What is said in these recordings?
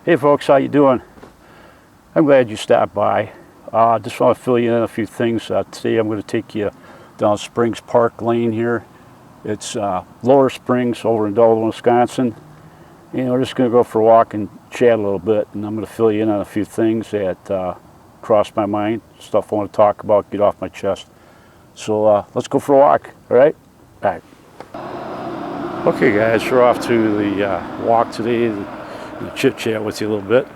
Hey folks, how you doing? I'm glad you stopped by. Just want to fill you in a few things. Today I'm going to take you down Springs Park Lane here. It's Lower Springs over in Duluth, Wisconsin. And we're just going to go for a walk and chat a little bit. And I'm going to fill you in on a few things that crossed my mind, stuff I want to talk about, get off my chest. So let's go for a walk, all right? All right. Okay guys, we're off to the walk today. Chit chat with you a little bit,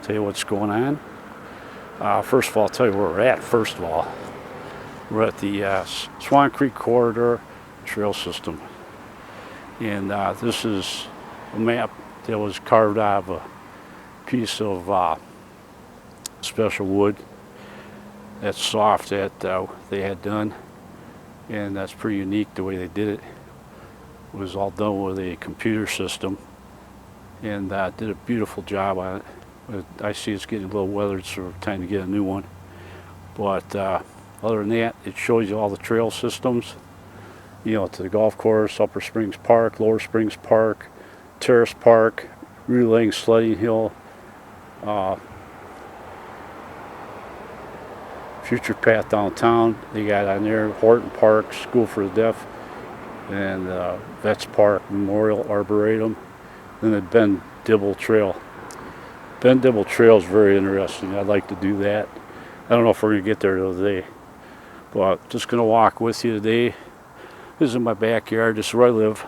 tell you what's going on. First of all, I'll tell you where we're at. First of all, we're at the Swan Creek Corridor Trail System, and this is a map that was carved out of a piece of special wood that's soft that they had done, and that's pretty unique the way they did it. It was all done with a computer system, and did a beautiful job on it. But I see it's getting a little weathered, so time to get a new one. But other than that, it shows you all the trail systems, you know, to the golf course, Upper Springs Park, Lower Springs Park, Terrace Park, Relaying Sledding Hill, Future Path Downtown. They got on there Horton Park, School for the Deaf, and Vets Park, Memorial Arboretum. And the Ben Dibble Trail. Ben Dibble Trail is very interesting. I'd like to do that. I don't know if we're going to get there today, but just going to walk with you today. This is in my backyard. This is where I live.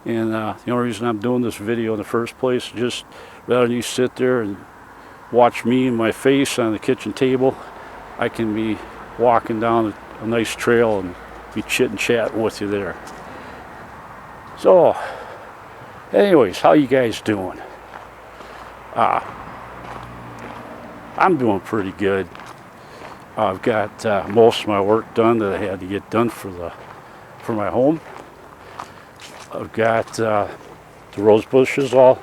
And the only reason I'm doing this video in the first place is just rather than you sit there and watch me and my face on the kitchen table, I can be walking down a nice trail and be chit-chatting with you there. So, anyways, how you guys doing? I'm doing pretty good. I've got most of my work done that I had to get done for my home. I've got the rose bushes all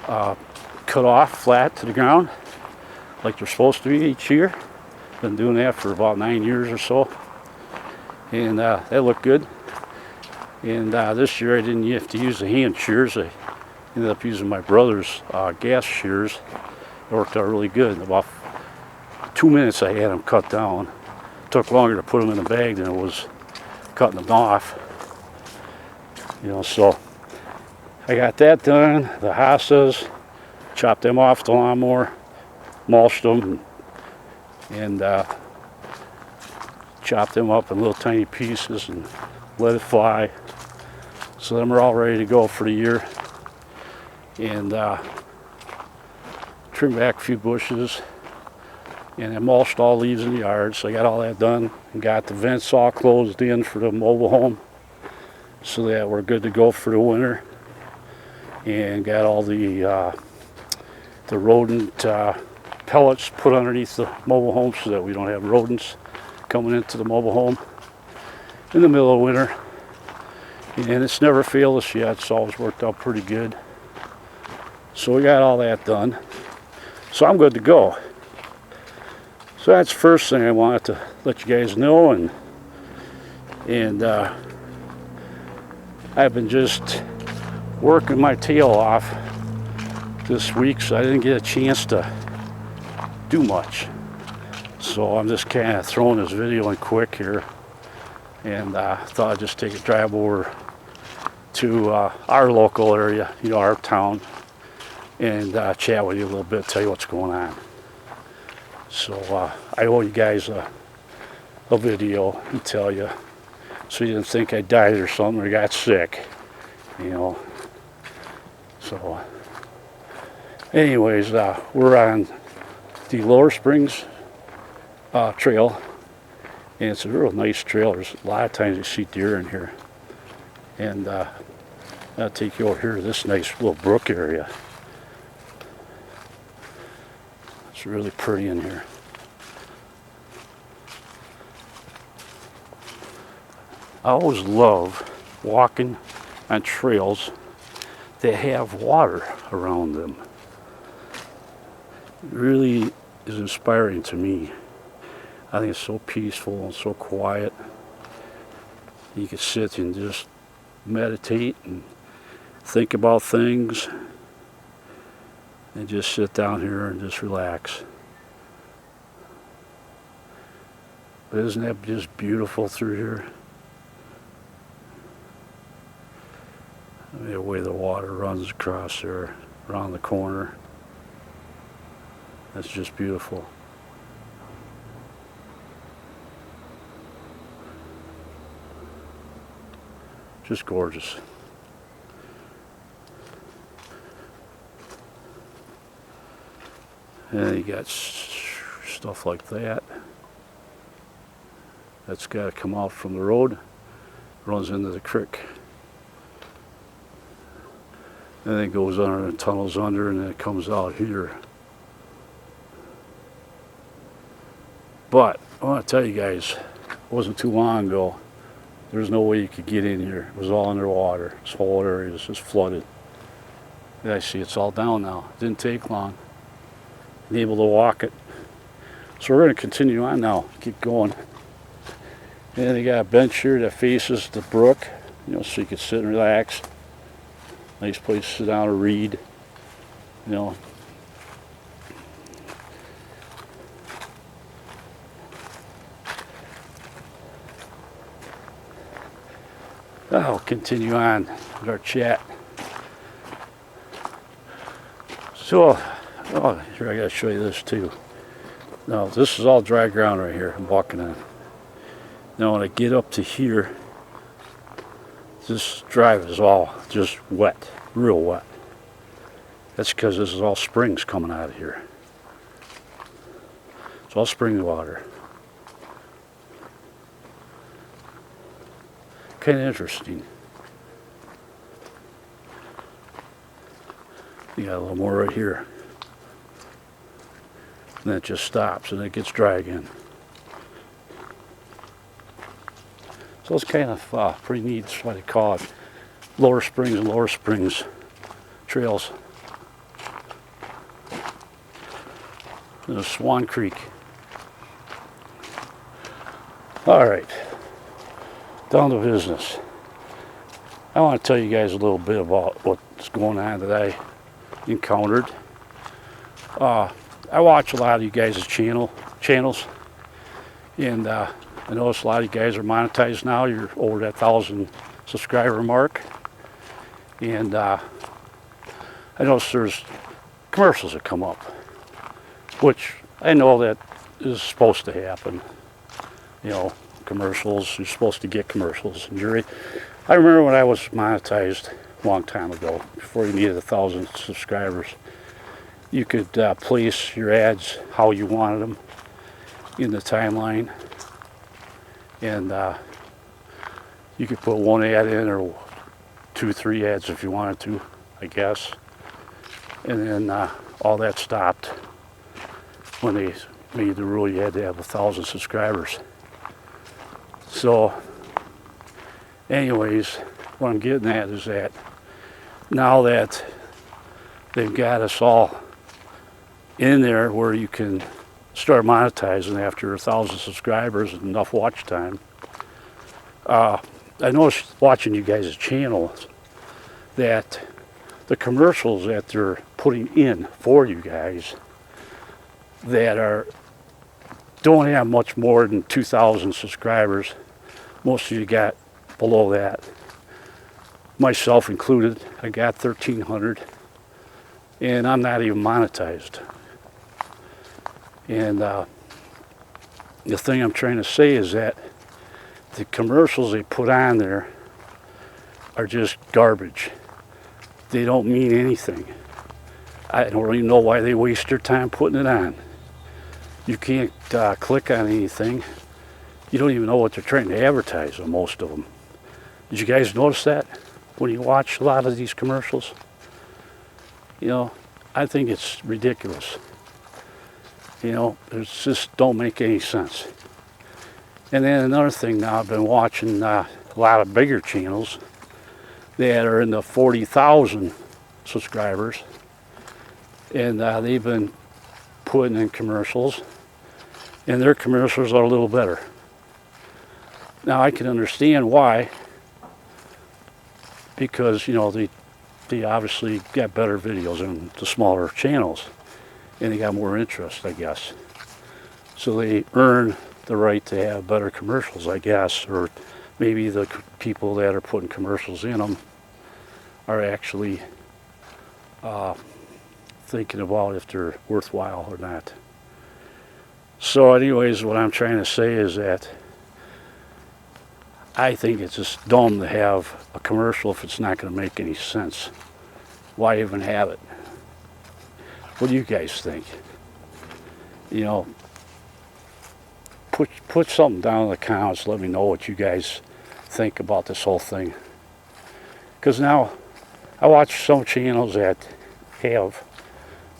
cut off flat to the ground like they're supposed to be each year. Been doing that for about 9 years or so, and they look good. And this year I didn't have to use the hand shears. I ended up using my brother's gas shears. It worked out really good. In about 2 minutes I had them cut down. It took longer to put them in the bag than it was cutting them off. You know, so I got that done. The hostas, chopped them off the lawnmower, mulched them, and chopped them up in little tiny pieces and let it fly. So then we're all ready to go for the year. And trim back a few bushes. And I mulched all leaves in the yard, so I got all that done. And got the vents all closed in for the mobile home, so that we're good to go for the winter. And got all the rodent pellets put underneath the mobile home so that we don't have rodents coming into the mobile home in the middle of winter. And it's never failed us yet. It's always worked out pretty good. So we got all that done. So I'm good to go. So that's the first thing I wanted to let you guys know. And I've been just working my tail off this week, so I didn't get a chance to do much. So I'm just kind of throwing this video in quick here. And thought I'd just take a drive over to our local area, you know, our town, and chat with you a little bit, tell you what's going on. So I owe you guys a video and tell you, so you didn't think I died or something or got sick, you know. So anyways, we're on the Lower Springs Trail. And it's a real nice trail. There's a lot of times you see deer in here. And I'll take you over here to this nice little brook area. It's really pretty in here. I always love walking on trails that have water around them. It really is inspiring to me. I think it's so peaceful and so quiet. You can sit and just meditate and think about things. and just sit down here and just relax. But isn't that just beautiful through here? I mean, the way the water runs across there, around the corner. That's just beautiful. Just gorgeous. And you got stuff like that. That's got to come out from the road, runs into the creek. And then it goes under and tunnels under, and then it comes out here. But I want to tell you guys, it wasn't too long ago, there was no way you could get in here. It was all underwater. This whole area was just flooded. And I see it's all down now. It didn't take long. I'm able to walk it. So we're going to continue on now, keep going. And they got a bench here that faces the brook, you know, so you can sit and relax. Nice place to sit down and read, you know. I'll continue on with our chat. So, oh, here I gotta show you this too. Now, this is all dry ground right here I'm walking on. Now, when I get up to here, this drive is all just wet, real wet. That's because this is all springs coming out of here. It's all spring water. Kind of interesting. You got a little more right here. And then it just stops and it gets dry again. So it's kind of pretty neat. That's why they call it Lower Springs and Lower Springs trails. There's Swan Creek. All right, down to business. I want to tell you guys a little bit about what's going on that I encountered. I watch a lot of you guys' channels, and I notice a lot of you guys are monetized now. You're over that 1,000 subscriber mark, and I notice there's commercials that come up, which I know that is supposed to happen. You know, commercials, you're supposed to get commercials. And I remember when I was monetized a long time ago, before you needed 1,000 subscribers, you could place your ads how you wanted them in the timeline. And you could put one ad in, or 2, 3 ads if you wanted to, I guess. And then all that stopped when they made the rule you had to have 1,000 subscribers. So, anyways, what I'm getting at is that now that they've got us all in there where you can start monetizing after 1,000 subscribers and enough watch time, I noticed watching you guys' channels that the commercials that they're putting in for you guys that don't have much more than 2,000 subscribers. Most of you got below that, myself included. I got 1,300, and I'm not even monetized. And the thing I'm trying to say is that the commercials they put on there are just garbage. They don't mean anything. I don't even know why they waste their time putting it on. You can't click on anything. You don't even know what they're trying to advertise on most of them. Did you guys notice that when you watch a lot of these commercials? You know, I think it's ridiculous. You know, it just don't make any sense. And then another thing now, I've been watching a lot of bigger channels that are in the 40,000 subscribers, and they've been putting in commercials, and their commercials are a little better. Now I can understand why, because you know they they obviously got better videos than the smaller channels, and they got more interest, I guess. So they earn the right to have better commercials, I guess, or maybe the people that are putting commercials in them are actually thinking about if they're worthwhile or not. So anyways, what I'm trying to say is that I think it's just dumb to have a commercial if it's not going to make any sense. Why even have it? What do you guys think? You know, put something down in the comments. Let me know what you guys think about this whole thing. Because now I watch some channels that have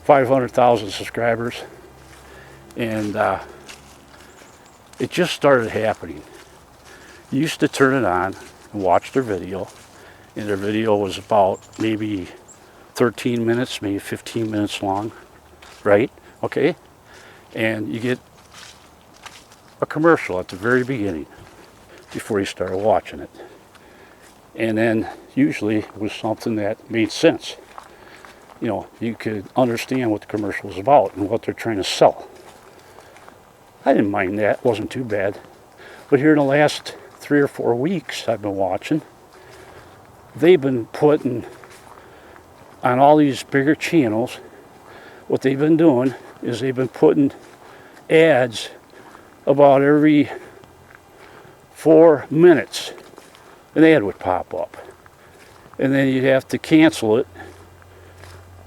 500,000 subscribers, and it just started happening. You used to turn it on and watch their video, and their video was about maybe 13 minutes, maybe 15 minutes long, right? Okay? And you get a commercial at the very beginning before you started watching it. And then usually it was something that made sense. You know, you could understand what the commercial was about and what they're trying to sell. I didn't mind that, it wasn't too bad. But here in the last 3 or 4 weeks I've been watching, they've been putting on all these bigger channels, what they've been doing is they've been putting ads about every 4 minutes. An ad would pop up, and then you'd have to cancel it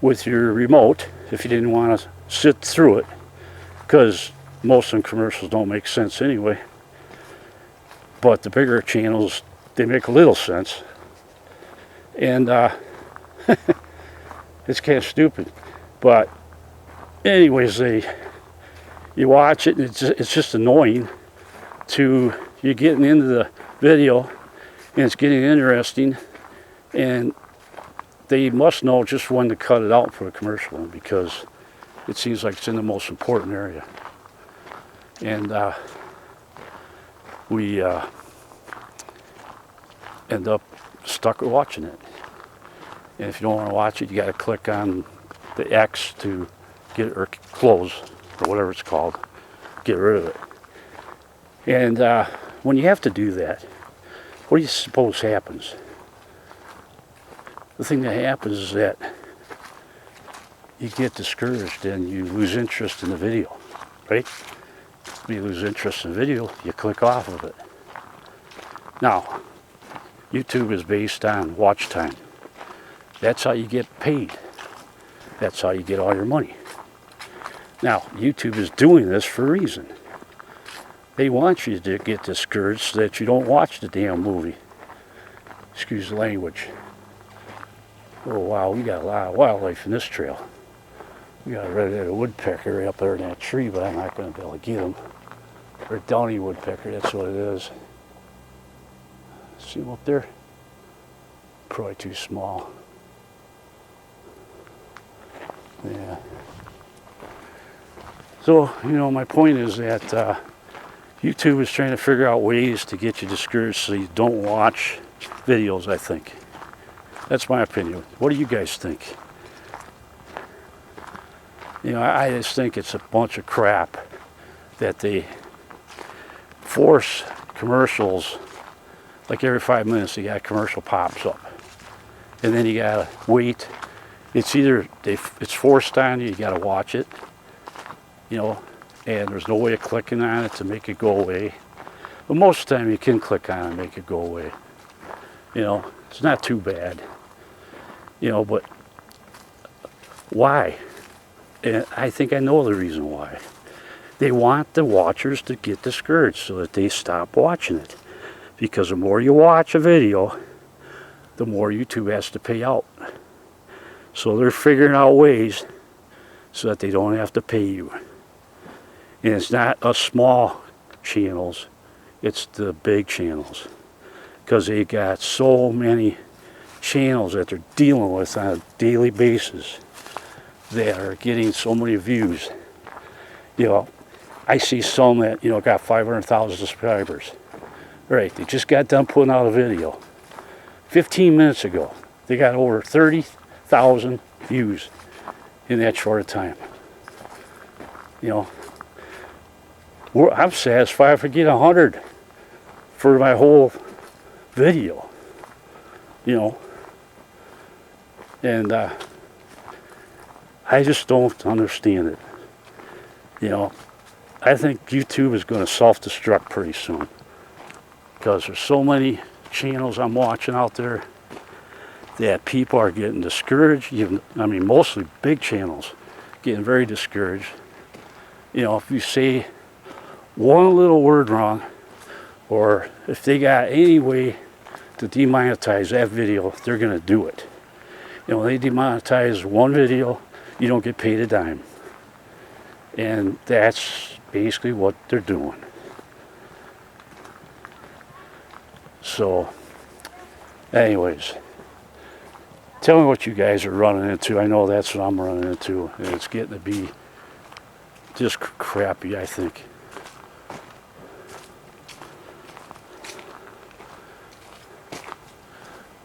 with your remote if you didn't want to sit through it, because most of them commercials don't make sense anyway. But the bigger channels, they make a little sense, and it's kind of stupid. But anyways, you watch it, and it's just annoying. You're getting into the video, and it's getting interesting, and they must know just when to cut it out for a commercial, because it seems like it's in the most important area. And we end up stuck with watching it. And if you don't want to watch it, you got to click on the X to get it, or close, or whatever it's called, get rid of it. And when you have to do that, what do you suppose happens? The thing that happens is that you get discouraged and you lose interest in the video, right? When you lose interest in the video, you click off of it. Now, YouTube is based on watch time. That's how you get paid. That's how you get all your money. Now, YouTube is doing this for a reason. They want you to get discouraged so that you don't watch the damn movie. Excuse the language. Oh wow, we got a lot of wildlife in this trail. We got a red-headed woodpecker right up there in that tree, but I'm not going to be able to get him. Or a downy woodpecker, that's what it is. See him up there? Probably too small. Yeah. So, you know, my point is that YouTube is trying to figure out ways to get you discouraged so you don't watch videos, I think. That's my opinion. What do you guys think? You know, I just think it's a bunch of crap that they force commercials. Like every 5 minutes you got a commercial pops up. And then you gotta wait. It's either it's forced on you, you gotta watch it, you know, and there's no way of clicking on it to make it go away. But most of the time you can click on it and make it go away. You know, it's not too bad. You know, but why? And I think I know the reason why. They want the watchers to get discouraged so that they stop watching it. Because the more you watch a video, the more YouTube has to pay out. So they're figuring out ways so that they don't have to pay you. And it's not us small channels, it's the big channels. Because they got so many channels that they're dealing with on a daily basis that are getting so many views. You know, I see some that, you know, got 500,000 subscribers. Right, they just got done putting out a video 15 minutes ago. They got over 30,000 views in that short time. You know, I'm satisfied if I get 100 for my whole video. You know, and I just don't understand it. You know, I think YouTube is going to self-destruct pretty soon, because there's so many channels I'm watching out there that people are getting discouraged. Even, I mean, mostly big channels getting very discouraged. You know, if you say one little word wrong, or if they got any way to demonetize that video, they're going to do it. You know, they demonetize one video, you don't get paid a dime. And that's basically what they're doing. So, anyways, tell me what you guys are running into. I know that's what I'm running into, and it's getting to be just crappy, I think.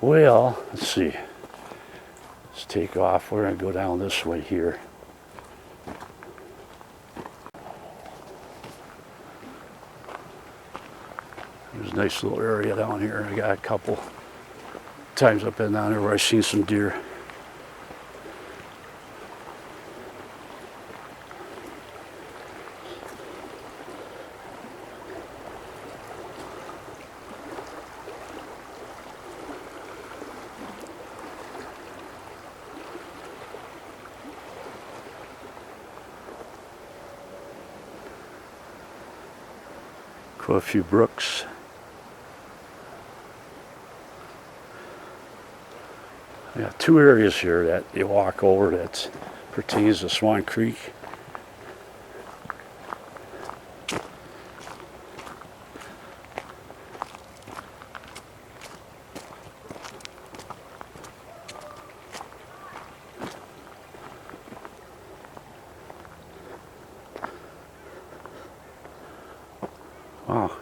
Well, let's see. Let's take off. We're going to go down this way here. There's a nice little area down here. I got a couple times I've been down there where I've seen some deer. Quite a few brooks. I got two areas here that you walk over that pertains to Sween Creek. Wow,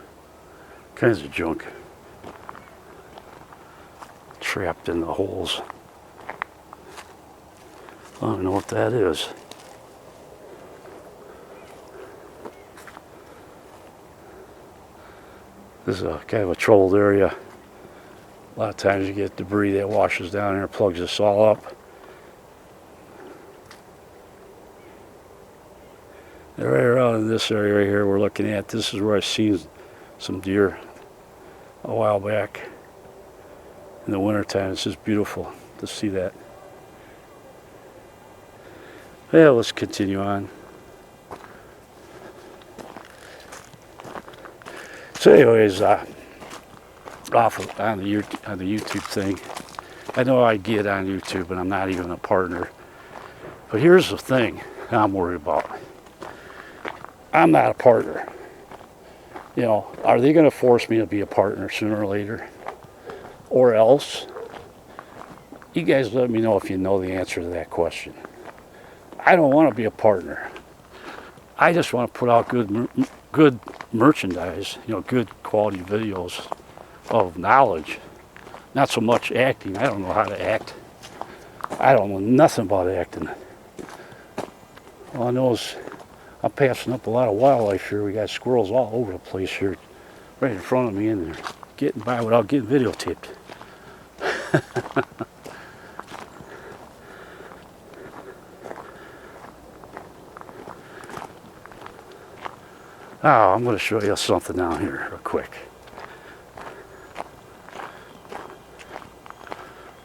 kinds of junk trapped in the holes. I don't know what that is. This is a kind of a troubled area. A lot of times you get debris that washes down here, plugs this all up. And right around in this area right here we're looking at, this is where I've seen some deer a while back. In the wintertime, it's just beautiful to see that. Well, let's continue on. So anyways, on the YouTube thing, I know I get on YouTube and I'm not even a partner. But here's the thing I'm worried about. I'm not a partner. You know, are they going to force me to be a partner sooner or later? Or else, you guys let me know if you know the answer to that question. I don't want to be a partner. I just want to put out good merchandise, you know, good quality videos of knowledge. Not so much acting. I don't know how to act. I don't know nothing about acting. All I know is I'm passing up a lot of wildlife here. We got squirrels all over the place here, right in front of me, and they're getting by without getting videotaped. Oh, I'm going to show you something down here real quick.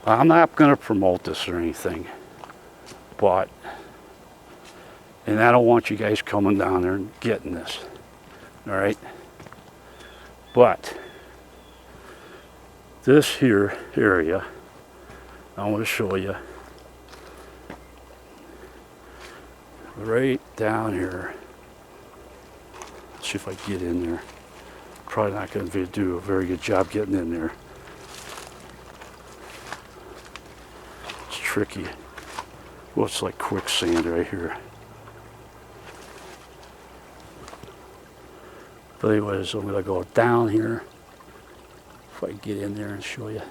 I'm not going to promote this or anything, but, and I don't want you guys coming down there and getting this, all right? But this here area, I want to show you right down here. See if I get in there. Probably not going to do a very good job getting in there. It's tricky. Well, it's like quicksand right here. But anyways, I'm going to go down here. If I can get in there and show you.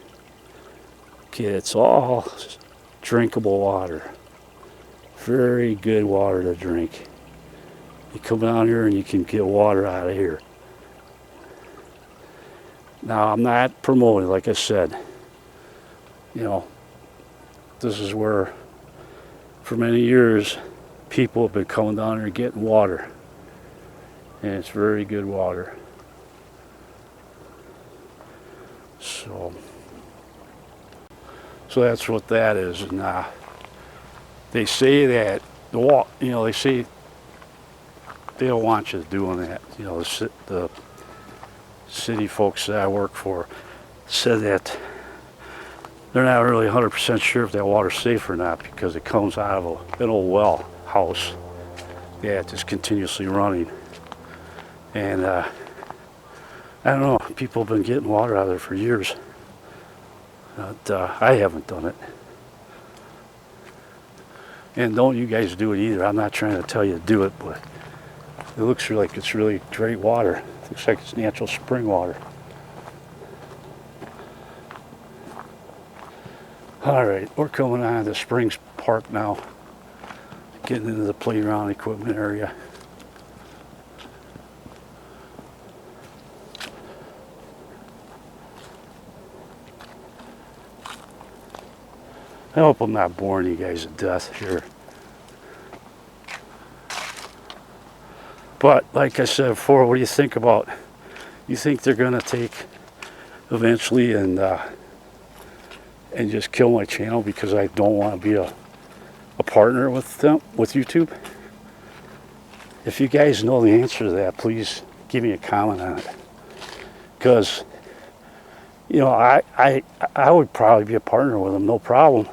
Okay, it's all drinkable water. Very good water to drink. You come down here and you can get water out of here. Now, I'm not promoting, like I said. You know, this is where, for many years, people have been coming down here and getting water. And it's very good water. So that's what that is. And they say that they say they don't want you doing that. You know, the city folks that I work for said that they're not really 100% sure if that water's safe or not because it comes out of an old well house that's just continuously running. And I don't know, people have been getting water out of there for years. But I haven't done it. And don't you guys do it either. I'm not trying to tell you to do it, but it looks like it's really great water. It looks like it's natural spring water. All right, we're coming on to Springs Park now. Getting into the playground equipment area. I hope I'm not boring you guys to death here. But like I said before, what do you think about? You think they're gonna take eventually and just kill my channel because I don't want to be a partner with them, with YouTube? If you guys know the answer to that, please give me a comment on it. Because you know, I would probably be a partner with them, no problem.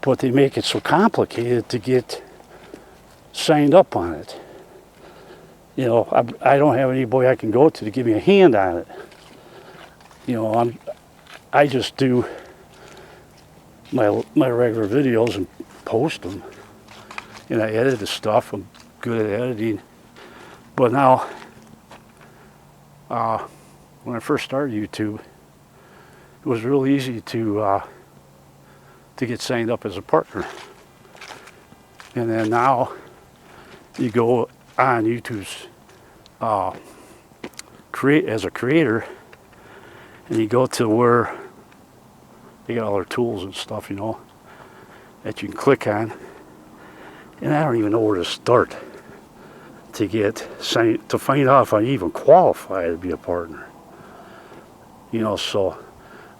But they make it so complicated to get signed up on it. You know, I don't have anybody I can go to give me a hand on it. You know, I just do my regular videos and post them, and I edit the stuff. I'm good at editing. But now, when I first started YouTube, it was real easy to get signed up as a partner. And then now you go on YouTube's as a creator, and you go to where they got all their tools and stuff, you know, that you can click on. And I don't even know where to start to find out if I even qualify to be a partner. You know, so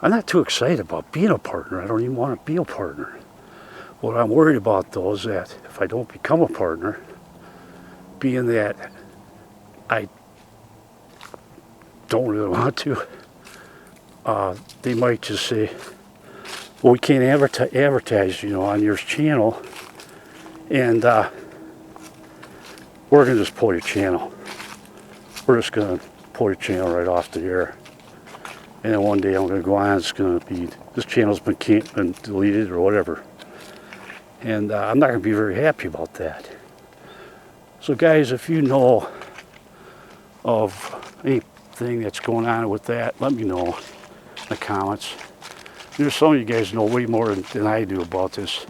I'm not too excited about being a partner. I don't even want to be a partner. What I'm worried about, though, is that if I don't become a partner, being that I don't really want to, they might just say, well, we can't advertise, you know, on your channel, and we're going to just pull your channel. We're just going to pull your channel right off the air. And then one day I'm going to go on, it's going to be, this channel's been deleted or whatever. And I'm not going to be very happy about that. So guys, if you know of anything that's going on with that, let me know in the comments. There's some of you guys know way more than I do about this,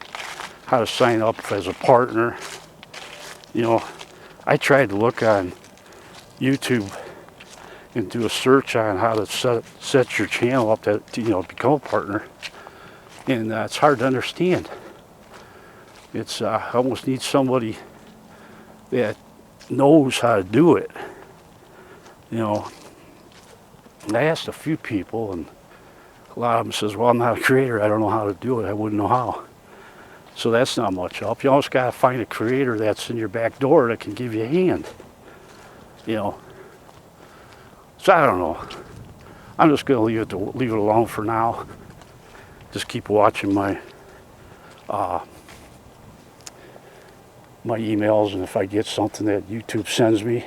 how to sign up as a partner. You know, I tried to look on YouTube and do a search on how to set your channel up to, you know, become a partner, and it's hard to understand. It's I almost need somebody that knows how to do it. You know, and I asked a few people, and a lot of them says, well, I'm not a creator, I don't know how to do it, I wouldn't know how. So that's not much help. You almost got to find a creator that's in your back door that can give you a hand. You know, so I don't know. I'm just going to leave it alone for now. Just keep watching my emails, and if I get something that YouTube sends me,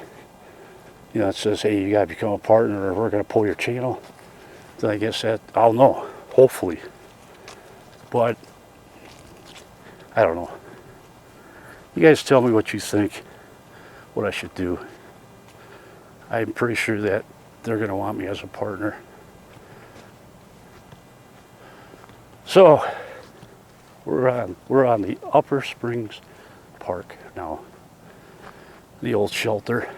you know, it says, hey, you got to become a partner or we're going to pull your channel, then I guess that I'll know, hopefully. But I don't know. You guys tell me what you think, what I should do. I'm pretty sure that they're going to want me as a partner. So we're on the Upper Springs Park now, the old shelter.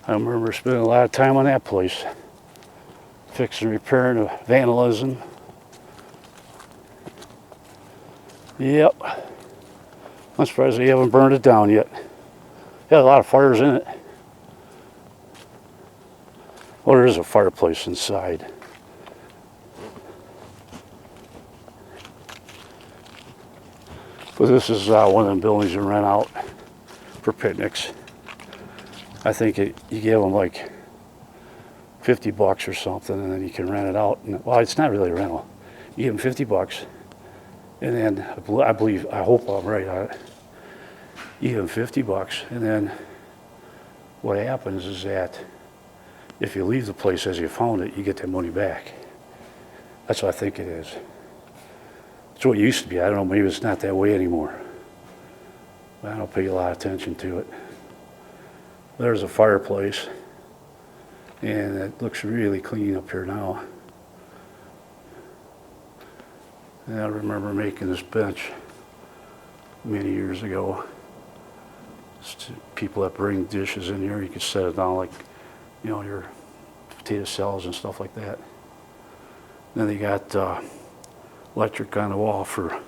I remember spending a lot of time on that place, fixing, repairing, vandalism. Yep. I'm surprised they haven't burned it down yet. Had a lot of fires in it. Well, there is a fireplace inside. But this is one of the buildings you rent out for picnics. I think you give them like $50 or something, and then you can rent it out. And, well, it's not really a rental. You give them $50, and then I believe, I hope I'm right on it. You give them $50, and then what happens is that if you leave the place as you found it, you get that money back. That's what I think it is. It's what it used to be. I don't know, maybe it's not that way anymore. But I don't pay a lot of attention to it. There's a fireplace, and it looks really clean up here now. And I remember making this bench many years ago. People that bring dishes in here, you can set it down like, you know, your potato salads and stuff like that. Then they got electric on the wall for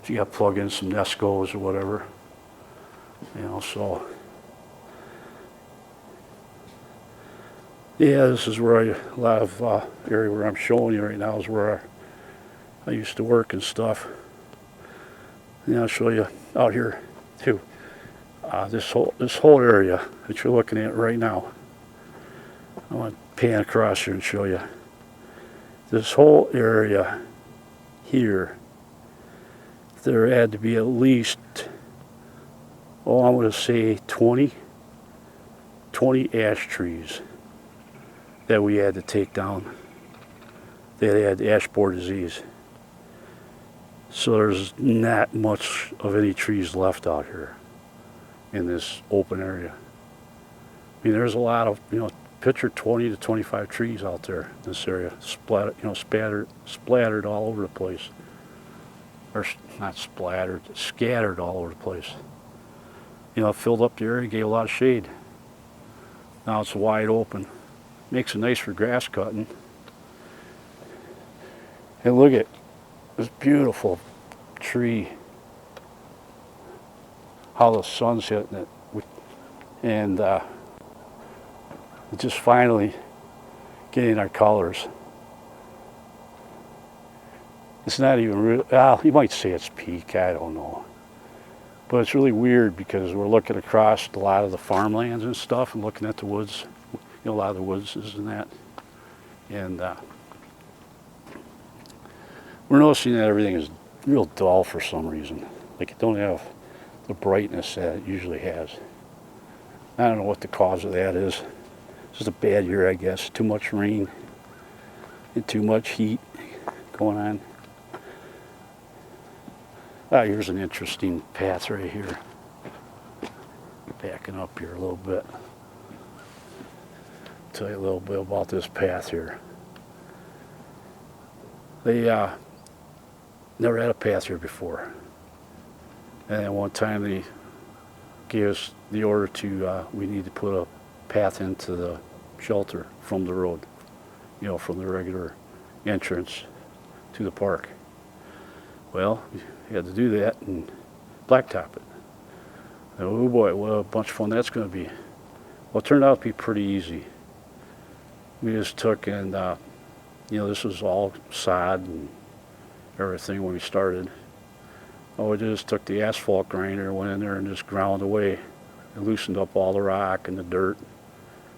if you got to plug in some Nescos or whatever, you know. So yeah, this is where a lot of area where I'm showing you right now is where I used to work and stuff. And I'll show you out here too. This whole area that you're looking at right now. I want to pan across here and show you. This whole area here, there had to be at least, oh, I'm going to say 20 ash trees that we had to take down. They had ash borer disease. So there's not much of any trees left out here in this open area. I mean, there's a lot of, you know, picture 20 to 25 trees out there in this area, splattered, you know, splattered all over the place. Or not splattered, scattered all over the place. You know, it filled up the area, gave a lot of shade. Now it's wide open. Makes it nice for grass cutting. And look at this beautiful tree. How the sun's hitting it. And just finally getting our colors. It's not even real, well, you might say it's peak, I don't know. But it's really weird because we're looking across a lot of the farmlands and stuff and looking at the woods, you know, a lot of the woods and that. And we're noticing that everything is real dull for some reason. Like it don't have the brightness that it usually has. I don't know what the cause of that is. It's just a bad year, I guess. Too much rain and too much heat going on. Ah, here's an interesting path right here. Backing up here a little bit. Tell you a little bit about this path here. They never had a path here before. And at one time they gave us the order to, we need to put a path into the shelter from the road, you know, from the regular entrance to the park. Well, we had to do that and blacktop it. Oh boy, what a bunch of fun that's going to be. Well, it turned out to be pretty easy. We just took and, you know, this was all sod and everything when we started. Oh, we just took the asphalt grinder, went in there and just ground away and loosened up all the rock and the dirt,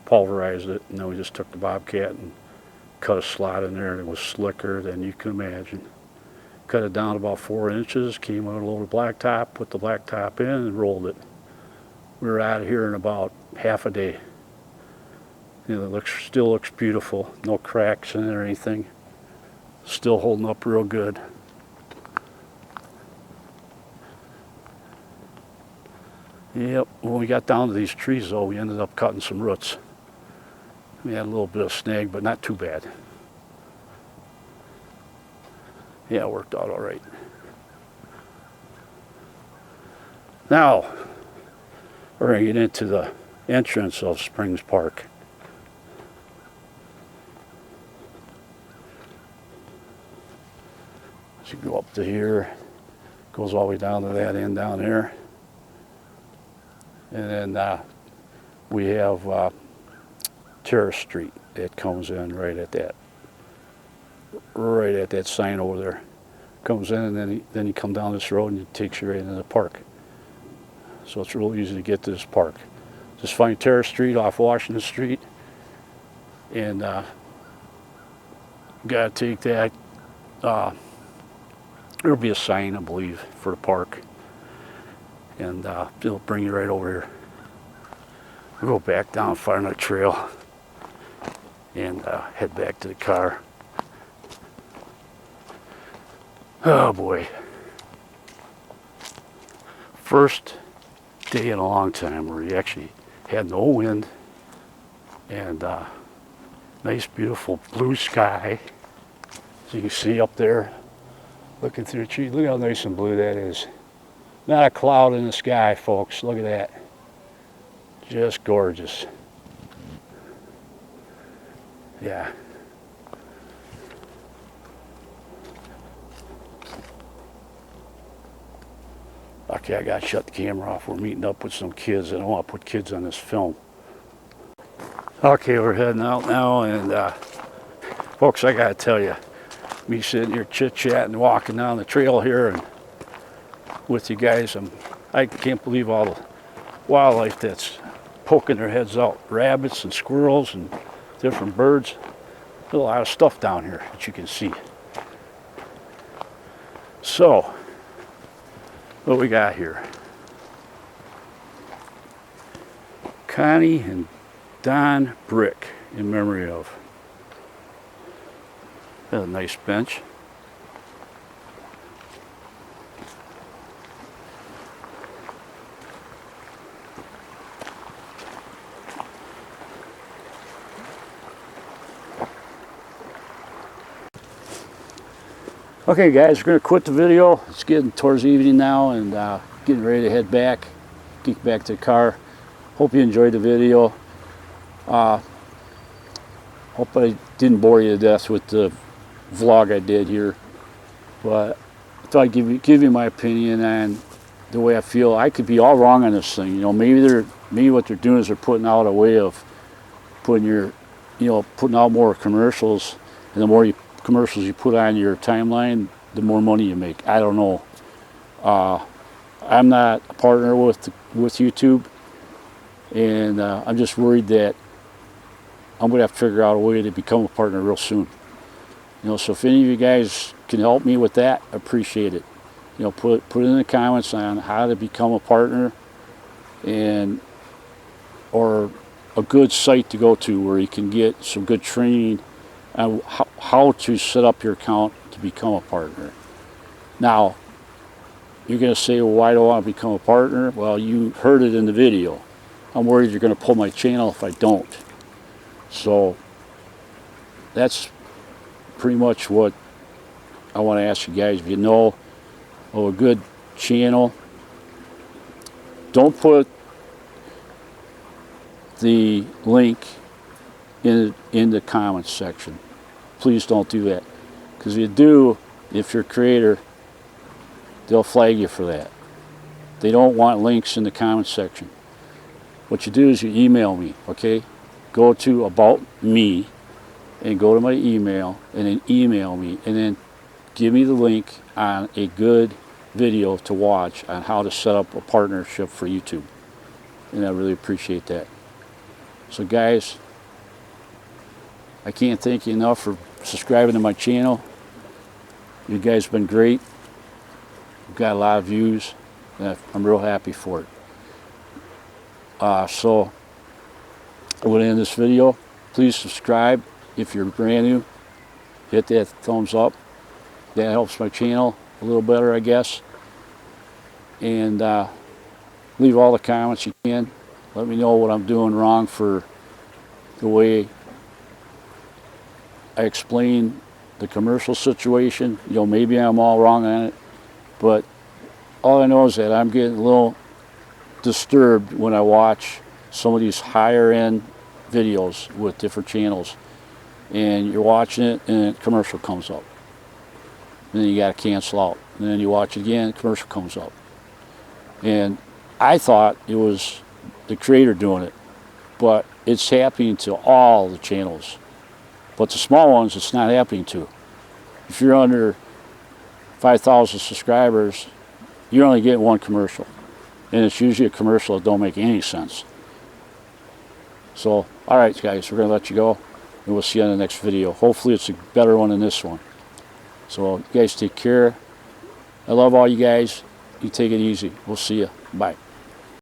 pulverized it, and then we just took the Bobcat and cut a slot in there, and it was slicker than you can imagine. Cut it down about 4 inches, came on a load of blacktop, put the blacktop in and rolled it. We were out of here in about half a day. You know, it still looks beautiful, no cracks in it or anything. Still holding up real good. Yep, when we got down to these trees though, we ended up cutting some roots. We had a little bit of snag, but not too bad. Yeah, it worked out all right. Now, we're going to get into the entrance of Springs Park. As you go up to here, goes all the way down to that end down there. And then we have Terrace Street. It comes in right at that sign over there. Comes in, and then you come down this road and it takes you right into the park. So it's real easy to get to this park. Just find Terrace Street off Washington Street, and gotta take that. There'll be a sign, I believe, for the park, and it'll bring you right over here. We'll go back down, find our trail, and head back to the car. Oh boy. First day in a long time where you actually had no wind, and nice beautiful blue sky. As you can see up there, looking through the trees. Look how nice and blue that is. Not a cloud in the sky, folks. Look at that. Just gorgeous. Yeah. Okay, I gotta shut the camera off. We're meeting up with some kids. I don't want to put kids on this film. Okay, we're heading out now, and folks, I gotta tell you, me sitting here chit-chatting, walking down the trail here, and with you guys, I can't believe all the wildlife that's poking their heads out. Rabbits and squirrels and different birds. There's a lot of stuff down here that you can see. So, what we got here? Connie and Don Brick, in memory of. That's a nice bench. Okay guys, we're going to quit the video. It's getting towards evening now, and getting ready to head back, get back to the car. Hope you enjoyed the video. Hope I didn't bore you to death with the vlog I did here, but I thought I'd give you my opinion and the way I feel. I could be all wrong on this thing. You know, maybe what they're doing is they're putting out a way of putting putting out more commercials, and the more commercials you put on your timeline, the more money you make. I don't know. I'm not a partner with YouTube, and I'm just worried that I'm gonna have to figure out a way to become a partner real soon. You know, so if any of you guys can help me with that, I appreciate it. You know, put it in the comments on how to become a partner, or a good site to go to where you can get some good training on how to set up your account to become a partner. Now, you're going to say, well, why do I want to become a partner? Well, you heard it in the video. I'm worried you're going to pull my channel if I don't. So that's pretty much what I want to ask you guys. If you know of a good channel, don't put the link in the comments section. Please don't do that, because if you do, if you're a creator, they'll flag you for that. They don't want links in the comments section. What you do is you email me, okay? Go to About Me and go to my email, and then email me, and then give me the link on a good video to watch on how to set up a partnership for YouTube. And I really appreciate that. So guys, I can't thank you enough for subscribing to my channel. You guys have been great. We've got a lot of views, and I'm real happy for it. So I'm going to end this video. Please subscribe if you're brand new. Hit that thumbs up. That helps my channel a little better, I guess. And leave all the comments you can. Let me know what I'm doing wrong for the way I explain the commercial situation. You know, maybe I'm all wrong on it, but all I know is that I'm getting a little disturbed when I watch some of these higher end videos with different channels, and you're watching it and a commercial comes up, and then you got to cancel out, and then you watch it again, commercial comes up. And I thought it was the creator doing it, but it's happening to all the channels. But the small ones, it's not happening to. If you're under 5,000 subscribers, you're only getting one commercial, and it's usually a commercial that don't make any sense. So, all right, guys, we're gonna let you go, and we'll see you on the next video. Hopefully, it's a better one than this one. So, you guys take care. I love all you guys. You take it easy. We'll see you. Bye.